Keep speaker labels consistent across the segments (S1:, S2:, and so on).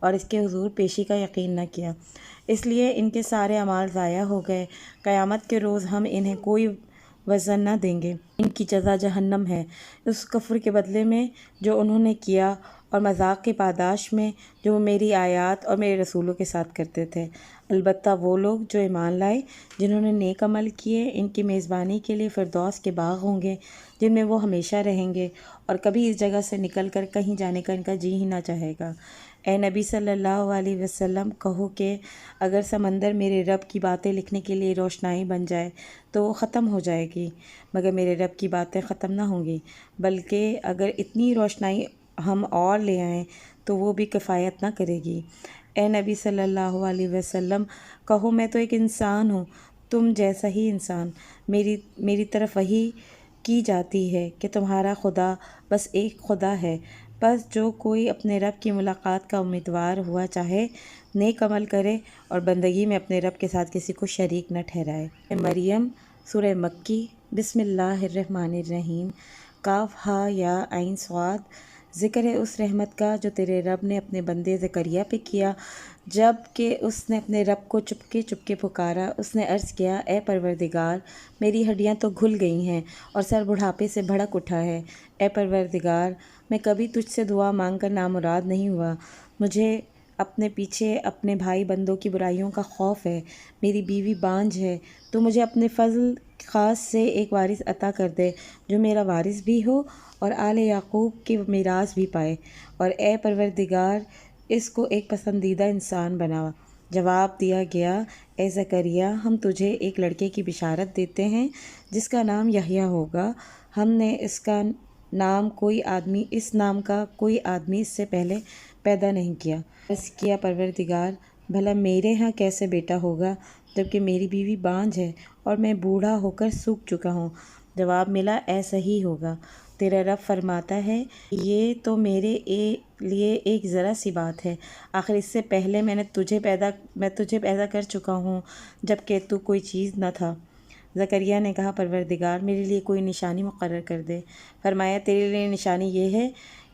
S1: اور اس کے حضور پیشی کا یقین نہ کیا، اس لیے ان کے سارے اعمال ضائع ہو گئے۔ قیامت کے روز ہم انہیں کوئی وزن نہ دیں گے، ان کی جزا جہنم ہے، اس کفر کے بدلے میں جو انہوں نے کیا اور مذاق کی پاداش میں جو وہ میری آیات اور میرے رسولوں کے ساتھ کرتے تھے۔ البتہ وہ لوگ جو ایمان لائے، جنہوں نے نیک عمل کیے، ان کی میزبانی کے لیے فردوس کے باغ ہوں گے جن میں وہ ہمیشہ رہیں گے، اور کبھی اس جگہ سے نکل کر کہیں جانے کا ان کا جی ہی نہ چاہے گا۔ اے نبی صلی اللہ علیہ وسلم، کہو کہ اگر سمندر میرے رب کی باتیں لکھنے کے لیے روشنائی بن جائے تو وہ ختم ہو جائے گی، مگر میرے رب کی باتیں ختم نہ ہوں گی، بلکہ اگر اتنی روشنائی ہم اور لے آئیں تو وہ بھی کفایت نہ کرے گی۔ اے نبی صلی اللہ علیہ وسلم، کہو میں تو ایک انسان ہوں، تم جیسا ہی انسان، میری طرف وحی کی جاتی ہے کہ تمہارا خدا بس ایک خدا ہے، بس جو کوئی اپنے رب کی ملاقات کا امیدوار ہوا چاہے نیک عمل کرے اور بندگی میں اپنے رب کے ساتھ کسی کو شریک نہ ٹھہرائے۔ مریم، سورہ مکی۔ بسم اللہ الرحمن الرحیم۔ کاف ہا یا عین صاد۔ ذکر ہے اس رحمت کا جو تیرے رب نے اپنے بندے زکریا پہ کیا جب کہ اس نے اپنے رب کو چپکے چپکے پکارا۔ اس نے عرض کیا، اے پروردگار، میری ہڈیاں تو گھل گئی ہیں اور سر بڑھاپے سے بھڑک اٹھا ہے۔ اے پروردگار، میں کبھی تجھ سے دعا مانگ کر نامراد نہیں ہوا، مجھے اپنے پیچھے اپنے بھائی بندوں کی برائیوں کا خوف ہے، میری بیوی بانجھ ہے، تو مجھے اپنے فضل خاص سے ایک وارث عطا کر دے جو میرا وارث بھی ہو اور آل یعقوب کی میراث بھی پائے، اور اے پروردگار اس کو ایک پسندیدہ انسان بنا۔ جواب دیا گیا، اے زکریا، ہم تجھے ایک لڑکے کی بشارت دیتے ہیں جس کا نام یحییٰ ہوگا، ہم نے اس نام کا کوئی آدمی اس سے پہلے پیدا نہیں کیا۔ عرض کیا، پروردگار، بھلا میرے ہاں کیسے بیٹا ہوگا جبکہ میری بیوی بانجھ ہے اور میں بوڑھا ہو کر سوکھ چکا ہوں؟ جواب ملا، ایسا ہی ہوگا۔ تیرا رب فرماتا ہے، یہ تو میرے لیے ایک ذرا سی بات ہے، آخر اس سے پہلے میں تجھے پیدا کر چکا ہوں جبکہ تو کوئی چیز نہ تھا۔ زکریا نے کہا، پروردگار، میرے لیے کوئی نشانی مقرر کر دے۔ فرمایا، تیرے لیے نشانی یہ ہے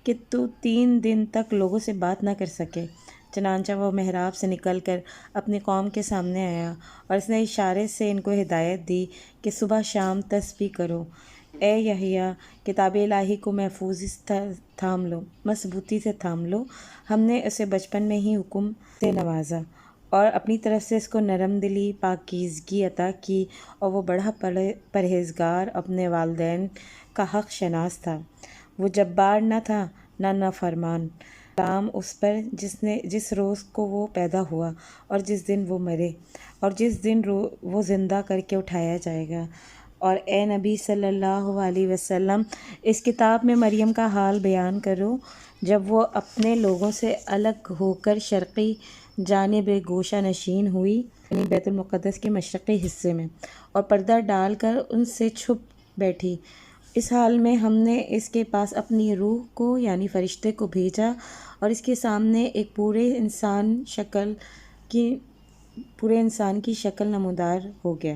S1: کہ تو 3 دن تک لوگوں سے بات نہ کر سکے۔ چنانچہ وہ محراب سے نکل کر اپنی قوم کے سامنے آیا اور اس نے اشارے سے ان کو ہدایت دی کہ صبح شام تسبیح کرو۔ اے یحییٰ، کتاب الہی کو مضبوطی سے تھام لو، ہم نے اسے بچپن میں ہی حکم سے نوازا اور اپنی طرف سے اس کو نرم دلی، پاکیزگی عطا کی، اور وہ بڑا پرہیزگار، اپنے والدین کا حق شناس تھا۔ وہ جبار نہ تھا نہ نافرمان۔ سلام اس پر جس روز کو وہ پیدا ہوا اور جس دن وہ مرے اور جس دن وہ زندہ کر کے اٹھایا جائے گا۔ اور اے نبی صلی اللہ علیہ وسلم، اس کتاب میں مریم کا حال بیان کرو جب وہ اپنے لوگوں سے الگ ہو کر شرقی جانب گوشہ نشین ہوئی، یعنی بیت المقدس کے مشرقی حصے میں، اور پردہ ڈال کر ان سے چھپ بیٹھی۔ اس حال میں ہم نے اس کے پاس اپنی روح کو یعنی فرشتے کو بھیجا اور اس کے سامنے ایک پورے انسان کی شکل نمودار ہو گیا۔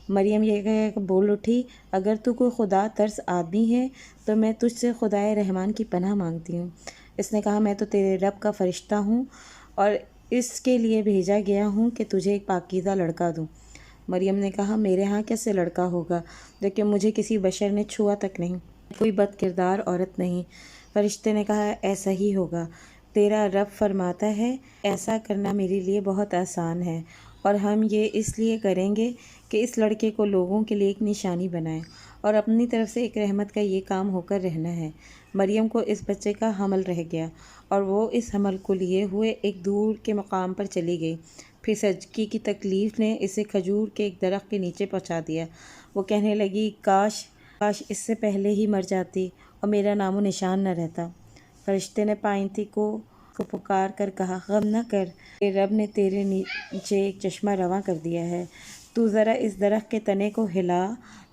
S1: مریم یہ کہہ کر بول اٹھی، اگر تو کوئی خدا ترس آدمی ہے تو میں تجھ سے خدائے رحمان کی پناہ مانگتی ہوں۔ اس نے کہا، میں تو تیرے رب کا فرشتہ ہوں اور اس کے لیے بھیجا گیا ہوں کہ تجھے ایک پاکیزہ لڑکا دوں۔ مریم نے کہا، میرے ہاں کیسے لڑکا ہوگا جبکہ مجھے کسی بشر نے چھوا تک نہیں، کوئی بد کردار عورت نہیں۔ فرشتے نے کہا، ایسا ہی ہوگا، تیرا رب فرماتا ہے، ایسا کرنا میرے لیے بہت آسان ہے، اور ہم یہ اس لیے کریں گے کہ اس لڑکے کو لوگوں کے لیے ایک نشانی بنائیں اور اپنی طرف سے ایک رحمت کا یہ کام ہو کر رہنا ہے۔ مریم کو اس بچے کا حمل رہ گیا اور وہ اس حمل کو لیے ہوئے ایک دور کے مقام پر چلی گئی۔ پھر سجگی کی تکلیف نے اسے کھجور کے ایک درخت کے نیچے پہنچا دیا۔ وہ کہنے لگی، کاش اس سے پہلے ہی مر جاتی اور میرا نام و نشان نہ رہتا۔ فرشتے نے پائنتی کو پکار کر کہا، غم نہ کر، تیرے رب نے تیرے نیچے ایک چشمہ رواں کر دیا ہے، تو ذرا اس درخت کے تنے کو ہلا،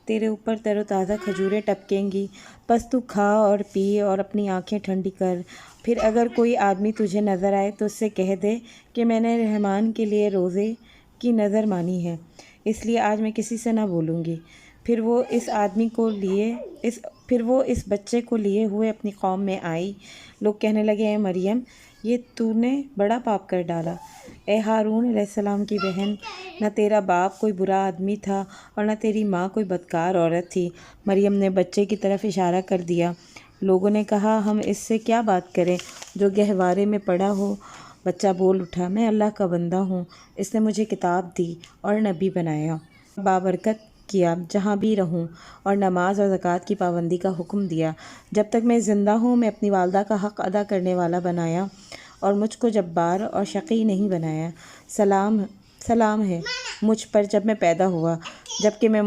S1: تیرے اوپر تر و تازہ کھجوریں ٹپکیں گی، بس تو کھا اور پی اور اپنی آنکھیں ٹھنڈی کر۔ پھر اگر کوئی آدمی تجھے نظر آئے تو اس سے کہہ دے کہ میں نے رحمان کے لیے روزے کی نظر مانی ہے، اس لیے آج میں کسی سے نہ بولوں گی۔ پھر وہ اس پھر وہ اس بچے کو لیے ہوئے اپنی قوم میں آئی۔ لوگ کہنے لگے، اے مریم، یہ تو نے بڑا پاپ کر ڈالا۔ اے ہارون علیہ السلام کی بہن، نہ تیرا باپ کوئی برا آدمی تھا اور نہ تیری ماں کوئی بدکار عورت تھی۔ مریم نے بچے کی طرف اشارہ کر دیا۔ لوگوں نے کہا، ہم اس سے کیا بات کریں جو گہوارے میں پڑا ہو؟ بچہ بول اٹھا، میں اللہ کا بندہ ہوں، اس نے مجھے کتاب دی اور نبی بنایا، بابرکت کیا جہاں بھی رہوں، اور نماز اور زکوٰۃ کی پابندی کا حکم دیا۔ جب تک میں زندہ ہوں میں اپنی والدہ کا حق ادا کرنے والا بنایا اور مجھ کو جبار اور شقی نہیں بنایا۔ سلام ہے مجھ پر جب میں پیدا ہوا، جب کہ میں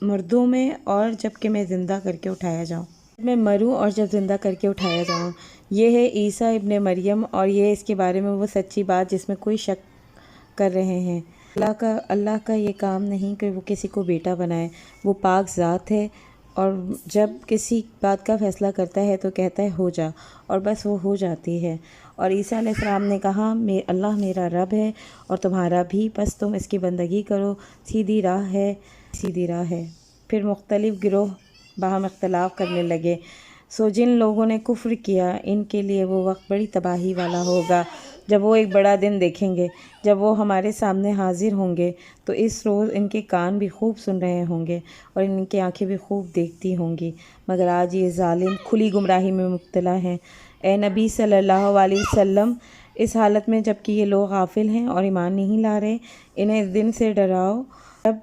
S1: مردوں میں اور جب کہ میں زندہ کر کے اٹھایا جاؤں، جب میں مروں اور جب زندہ کر کے اٹھایا جاؤں۔ یہ ہے عیسیٰ ابن مریم، اور یہ اس کے بارے میں وہ سچی بات جس میں کوئی شک کر رہے ہیں۔ اللہ کا یہ کام نہیں کہ وہ کسی کو بیٹا بنائے، وہ پاک ذات ہے، اور جب کسی بات کا فیصلہ کرتا ہے تو کہتا ہے ہو جا، اور بس وہ ہو جاتی ہے۔ اور عیسیٰ علیہ السلام نے کہا، اللہ میرا رب ہے اور تمہارا بھی، پس تم اس کی بندگی کرو، سیدھی راہ ہے۔ پھر مختلف گروہ باہم اختلاف کرنے لگے۔ سو جن لوگوں نے کفر کیا ان کے لیے وہ وقت بڑی تباہی والا ہوگا جب وہ ایک بڑا دن دیکھیں گے، جب وہ ہمارے سامنے حاضر ہوں گے تو اس روز ان کے کان بھی خوب سن رہے ہوں گے اور ان کی آنکھیں بھی خوب دیکھتی ہوں گی، مگر آج یہ ظالم کھلی گمراہی میں مبتلا ہیں۔ اے نبی صلی اللہ علیہ وسلم، اس حالت میں جب کہ یہ لوگ غافل ہیں اور ایمان نہیں لا رہے، انہیں اس دن سے ڈراؤ جب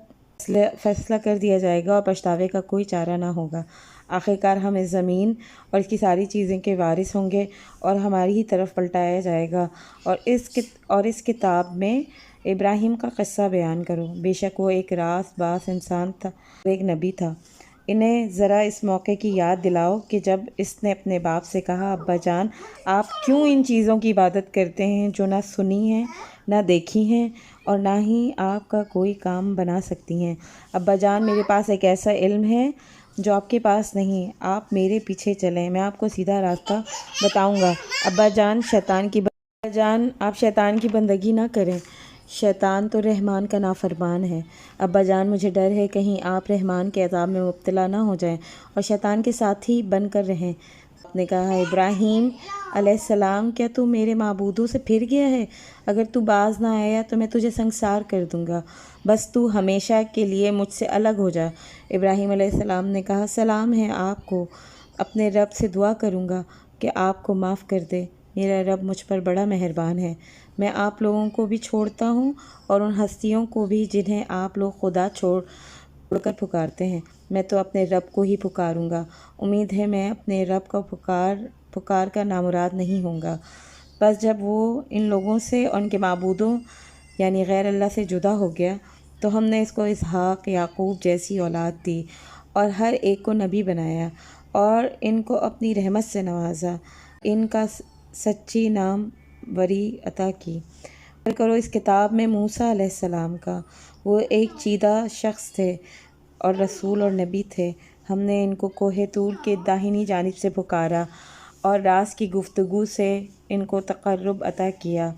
S1: فیصلہ کر دیا جائے گا اور پچھتاوے کا کوئی چارہ نہ ہوگا۔ آخرکار ہم اس زمین اور اس کی ساری چیزیں کے وارث ہوں گے اور ہماری ہی طرف پلٹایا جائے گا۔ اور اس کتاب میں ابراہیم کا قصہ بیان کرو، بے شک وہ ایک راست باز انسان تھا اور ایک نبی تھا۔ انہیں ذرا اس موقع کی یاد دلاؤ کہ جب اس نے اپنے باپ سے کہا، ابا جان، آپ کیوں ان چیزوں کی عبادت کرتے ہیں جو نہ سنی ہیں نہ دیکھی ہیں اور نہ ہی آپ کا کوئی کام بنا سکتی ہیں؟ ابا جان، میرے پاس ایک ایسا علم ہے جو آپ کے پاس نہیں، آپ میرے پیچھے چلیں، میں آپ کو سیدھا راستہ بتاؤں گا۔ ابا جان، آپ شیطان کی بندگی نہ کریں، شیطان تو رحمان کا نافرمان ہے۔ ابا جان، مجھے ڈر ہے کہیں آپ رحمان کے عذاب میں مبتلا نہ ہو جائیں اور شیطان کے ساتھی بن کر رہیں۔ آپ نے کہا، ابراہیم علیہ السلام، کیا تو میرے معبودوں سے پھر گیا ہے؟ اگر تو باز نہ آیا تو میں تجھے سنگسار کر دوں گا، بس تو ہمیشہ کے لیے مجھ سے الگ ہو جا۔ ابراہیم علیہ السلام نے کہا، سلام ہے آپ کو، اپنے رب سے دعا کروں گا کہ آپ کو معاف کر دے، میرا رب مجھ پر بڑا مہربان ہے۔ میں آپ لوگوں کو بھی چھوڑتا ہوں اور ان ہستیوں کو بھی جنہیں آپ لوگ خدا چھوڑ کر پکارتے ہیں، میں تو اپنے رب کو ہی پکاروں گا، امید ہے میں اپنے رب کا پکار کا نامراد نہیں ہوں گا۔ بس جب وہ ان لوگوں سے اور ان کے معبودوں یعنی غیر اللہ سے جدا ہو گیا تو ہم نے اس کو اسحاق، یعقوب جیسی اولاد دی اور ہر ایک کو نبی بنایا اور ان کو اپنی رحمت سے نوازا، ان کا سچی نام وری عطا کی۔ اور کرو اس کتاب میں موسیٰ علیہ السلام کا، وہ ایک چیدہ شخص تھے اور رسول اور نبی تھے۔ ہم نے ان کو کوہ طور کے داہنی جانب سے پکارا اور راز کی گفتگو سے ان کو تقرب عطا کیا۔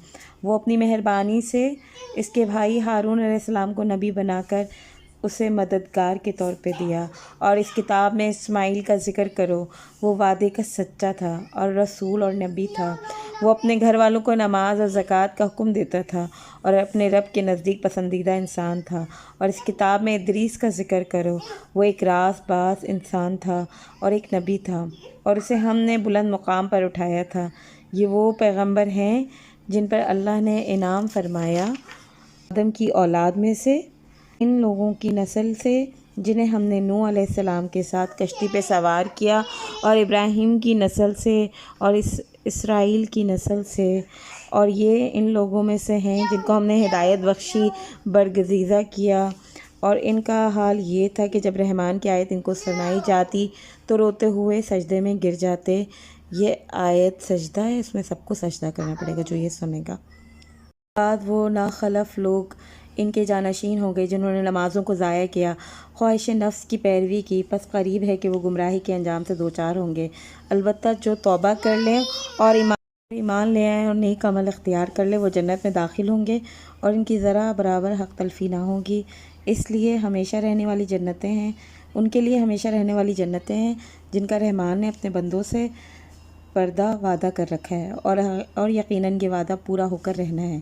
S1: وہ اپنی مہربانی سے اس کے بھائی ہارون علیہ السلام کو نبی بنا کر اسے مددگار کے طور پہ دیا۔ اور اس کتاب میں اسماعیل کا ذکر کرو، وہ وعدے کا سچا تھا اور رسول اور نبی تھا، وہ اپنے گھر والوں کو نماز اور زکوٰۃ کا حکم دیتا تھا اور اپنے رب کے نزدیک پسندیدہ انسان تھا۔ اور اس کتاب میں ادریس کا ذکر کرو، وہ ایک راست باز انسان تھا اور ایک نبی تھا اور اسے ہم نے بلند مقام پر اٹھایا تھا۔ یہ وہ پیغمبر ہیں جن پر اللہ نے انعام فرمایا، آدم کی اولاد میں سے، ان لوگوں کی نسل سے جنہیں ہم نے نوح علیہ السلام کے ساتھ کشتی پہ سوار کیا، اور ابراہیم کی نسل سے اور اسرائیل کی نسل سے، اور یہ ان لوگوں میں سے ہیں جن کو ہم نے ہدایت بخشی، برگزیدہ کیا، اور ان کا حال یہ تھا کہ جب رحمان کی آیت ان کو سنائی جاتی تو روتے ہوئے سجدے میں گر جاتے۔ یہ آیت سجدہ ہے، اس میں سب کو سجدہ کرنا پڑے گا جو یہ سنے گا۔ بعد وہ ناخلف لوگ ان کے جانشین ہو گئے جنہوں نے نمازوں کو ضائع کیا، خواہش نفس کی پیروی کی، پس قریب ہے کہ وہ گمراہی کے انجام سے دوچار ہوں گے۔ البتہ جو توبہ کر لیں اور ایمان لے آئیں اور نیک عمل اختیار کر لیں وہ جنت میں داخل ہوں گے اور ان کی ذرا برابر حق تلفی نہ ہوگی، اس لیے ہمیشہ رہنے والی جنتیں ہیں ان کے لیے ہمیشہ رہنے والی جنتیں ہیں جن کا رحمان نے اپنے بندوں سے پردہ وعدہ کر رکھا ہے، اور یقیناً یہ وعدہ پورا ہو کر رہنا ہے۔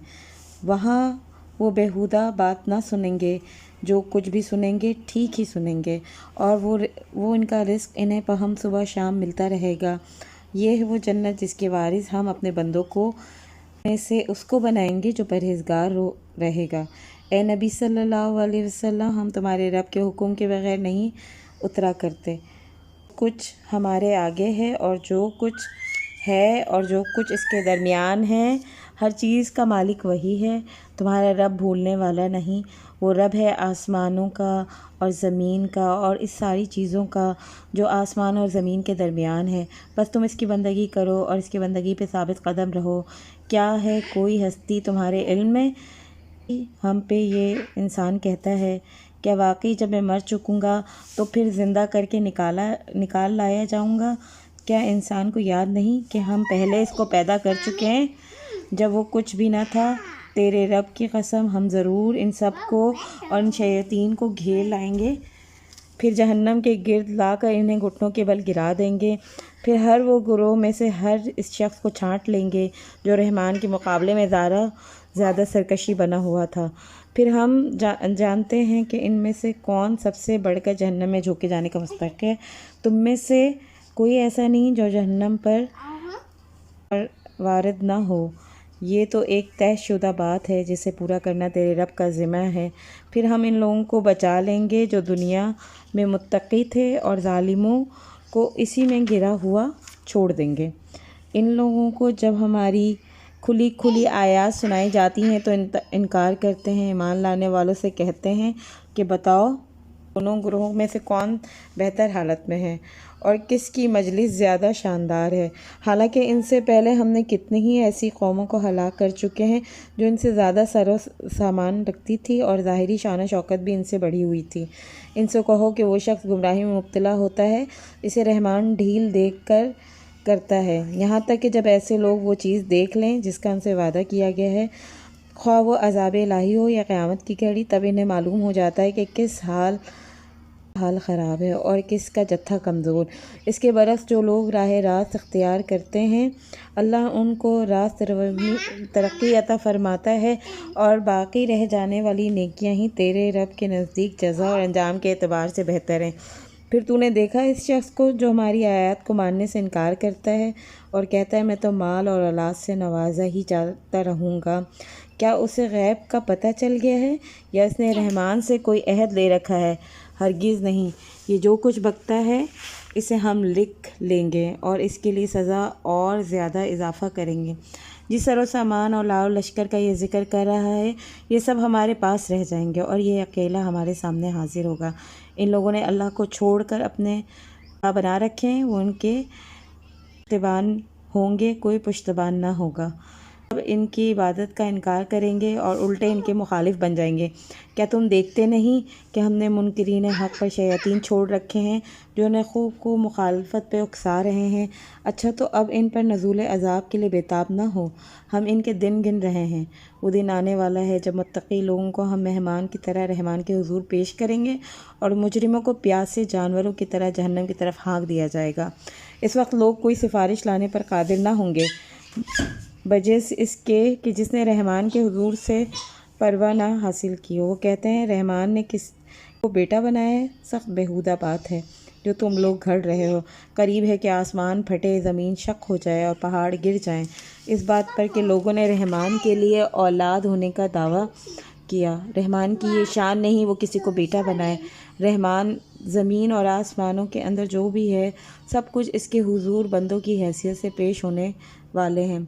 S1: وہاں وہ بیہودہ بات نہ سنیں گے، جو کچھ بھی سنیں گے ٹھیک ہی سنیں گے، اور وہ ان کا رزق انہیں پہم صبح شام ملتا رہے گا۔ یہ ہے وہ جنت جس کے وارث ہم اپنے بندوں کو میں سے اس کو بنائیں گے جو پرہیزگار رہے گا۔ اے نبی صلی اللہ علیہ وسلم، ہم تمہارے رب کے حکم کے بغیر نہیں اترا کرتے۔ کچھ ہمارے آگے ہے اور جو کچھ ہے اور جو کچھ اس کے درمیان ہے، ہر چیز کا مالک وہی ہے۔ تمہارا رب بھولنے والا نہیں، وہ رب ہے آسمانوں کا اور زمین کا اور اس ساری چیزوں کا جو آسمان اور زمین کے درمیان ہے۔ بس تم اس کی بندگی کرو اور اس کی بندگی پہ ثابت قدم رہو۔ کیا ہے کوئی ہستی تمہارے علم میں؟ ہم پہ یہ انسان کہتا ہے، کیا واقعی جب میں مر چکوں گا تو پھر زندہ کر کے نکال لایا جاؤں گا؟ کیا انسان کو یاد نہیں کہ ہم پہلے اس کو پیدا کر چکے ہیں جب وہ کچھ بھی نہ تھا؟ تیرے رب کی قسم، ہم ضرور ان سب کو اور ان شیاطین کو گھیر لائیں گے، پھر جہنم کے گرد لا کر انہیں گھٹنوں کے بل گرا دیں گے، پھر ہر وہ گروہ میں سے ہر اس شخص کو چھانٹ لیں گے جو رحمان کے مقابلے میں زیادہ سرکشی بنا ہوا تھا۔ پھر ہم جانتے ہیں کہ ان میں سے کون سب سے بڑھ کر جہنم میں جھونکے جانے کا مستحق ہے۔ تم میں سے کوئی ایسا نہیں جو جہنم پر وارد نہ ہو۔ یہ تو ایک طے شدہ بات ہے جسے پورا کرنا تیرے رب کا ذمہ ہے۔ پھر ہم ان لوگوں کو بچا لیں گے جو دنیا میں متقی تھے اور ظالموں کو اسی میں گرا ہوا چھوڑ دیں گے۔ ان لوگوں کو جب ہماری کھلی آیات سنائی جاتی ہیں تو انکار کرتے ہیں۔ ایمان لانے والوں سے کہتے ہیں کہ بتاؤ دونوں گروہوں میں سے کون بہتر حالت میں ہے اور کس کی مجلس زیادہ شاندار ہے، حالانکہ ان سے پہلے ہم نے کتنی ہی ایسی قوموں کو ہلاک کر چکے ہیں جو ان سے زیادہ سر و سامان رکھتی تھی اور ظاہری شان و شوکت بھی ان سے بڑھی ہوئی تھی۔ ان سے کہو کہ وہ شخص گمراہی میں مبتلا ہوتا ہے، اسے رحمان ڈھیل دیکھ کر کرتا ہے، یہاں تک کہ جب ایسے لوگ وہ چیز دیکھ لیں جس کا ان سے وعدہ کیا گیا ہے، خواہ وہ عذاب الہی ہو یا قیامت کی گھڑی، تب انہیں معلوم ہو جاتا ہے کہ کس حال خراب ہے اور کس کا جتھا کمزور۔ اس کے برعکس جو لوگ راہ راست اختیار کرتے ہیں، اللہ ان کو راست ترقی عطا فرماتا ہے، اور باقی رہ جانے والی نیکیاں ہی تیرے رب کے نزدیک جزا اور انجام کے اعتبار سے بہتر ہیں۔ پھر تو نے دیکھا اس شخص کو جو ہماری آیات کو ماننے سے انکار کرتا ہے اور کہتا ہے میں تو مال اور اولاد سے نوازا ہی جاتا رہوں گا۔ کیا اسے غیب کا پتہ چل گیا ہے یا اس نے رحمان سے کوئی عہد لے رکھا ہے؟ ہرگز نہیں، یہ جو کچھ بکتا ہے اسے ہم لکھ لیں گے اور اس کے لیے سزا اور زیادہ اضافہ کریں گے۔ جس سر و سامان اور لاؤ لشکر کا یہ ذکر کر رہا ہے، یہ سب ہمارے پاس رہ جائیں گے اور یہ اکیلا ہمارے سامنے حاضر ہوگا۔ ان لوگوں نے اللہ کو چھوڑ کر اپنے بنا رکھے ہیں، وہ ان کے پشتبان ہوں گے، کوئی پشتبان نہ ہوگا۔ اب ان کی عبادت کا انکار کریں گے اور الٹے ان کے مخالف بن جائیں گے۔ کیا تم دیکھتے نہیں کہ ہم نے منکرین حق پر شیاطین چھوڑ رکھے ہیں جو انہیں خوب مخالفت پہ اکسا رہے ہیں؟ اچھا تو اب ان پر نزول عذاب کے لیے بےتاب نہ ہو، ہم ان کے دن گن رہے ہیں۔ وہ دن آنے والا ہے جب متقی لوگوں کو ہم مہمان کی طرح رحمان کے حضور پیش کریں گے اور مجرموں کو پیاسے جانوروں کی طرح جہنم کی طرف ہانک دیا جائے گا۔ اس وقت لوگ کوئی سفارش لانے پر قادر نہ ہوں گے بجز اس کے کہ جس نے رحمان کے حضور سے پرواہ نہ حاصل کی ہو۔ وہ کہتے ہیں رحمان نے کس کو بیٹا بنایا ہے؟ سخت بیہودہ بات ہے جو تم لوگ گھڑ رہے ہو۔ قریب ہے کہ آسمان پھٹے، زمین شق ہو جائے اور پہاڑ گر جائیں اس بات پر کہ لوگوں نے رحمان کے لیے اولاد ہونے کا دعویٰ کیا۔ رحمان کی یہ شان نہیں وہ کسی کو بیٹا بنائے۔ رحمان زمین اور آسمانوں کے اندر جو بھی ہے سب کچھ اس کے حضور بندوں کی حیثیت سے پیش ہونے والے ہیں،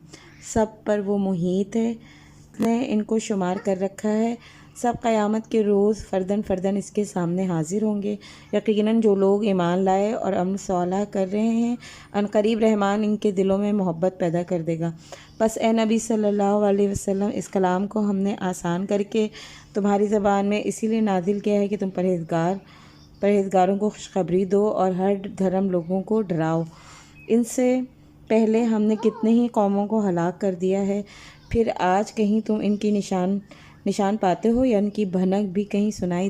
S1: سب پر وہ محیط ہے، اس نے ان کو شمار کر رکھا ہے۔ سب قیامت کے روز فرداً اس کے سامنے حاضر ہوں گے۔ یقیناً جو لوگ ایمان لائے اور عمل صالح کر رہے ہیں، عنقریب رحمان ان کے دلوں میں محبت پیدا کر دے گا۔ بس اے نبی صلی اللہ علیہ وسلم، اس کلام کو ہم نے آسان کر کے تمہاری زبان میں اسی لیے نازل کیا ہے کہ تم پرہیزگاروں کو خوشخبری دو اور ہر دھرم لوگوں کو ڈراؤ۔ ان سے پہلے ہم نے کتنے ہی قوموں کو ہلاک کر دیا ہے، پھر آج کہیں تم ان کی نشان پاتے ہو یا ان کی بھنک بھی کہیں سنائی